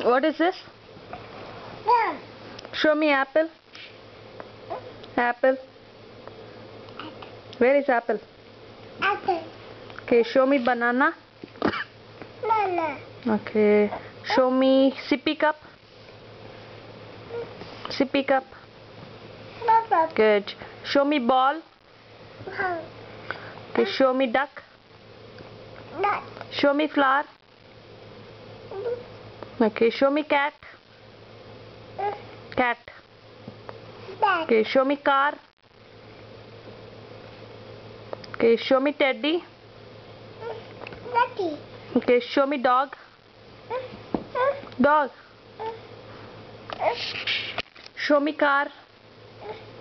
What is this? Show me apple. Apple. Where is apple? Apple. Okay, show me banana. Banana. Okay, show me sippy cup. Sippy cup. Papa. Good. Show me ball. Okay, show me duck. Duck. Show me flower. Okay, show me cat. Cat. Duck. Okay, show me car. Okay, show me teddy. Ducky. Okay, show me dog. Dog. Show me car.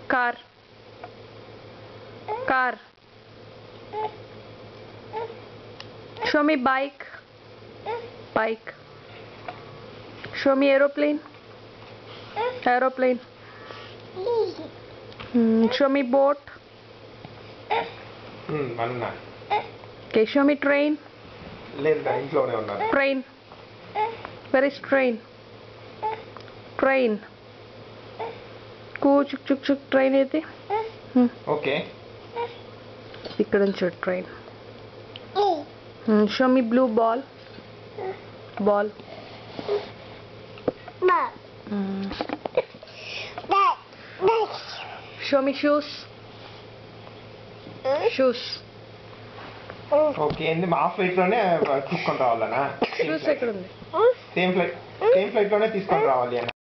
Car. Car. Show me bike. Bike. Show me aeroplane. Aeroplane. Show me boat. Banana. Okay, show me train. లేదా ఇంట్లోనే ఉన్నారు. Train. Where is train? Train. Chuk chuk chuk train ఏది? Okay. ఇక్కడ నుంచి train. Show me blue ball. Ball. Show me shoes. Shoes. Okay ఏంది మా flight లోనే తీసుకొని రావాలనా? Shoes ఎక్కడ ఉంది? సేమ్ ఫ్లైట్ లోనే తీసుకొని రావాలి అన్న.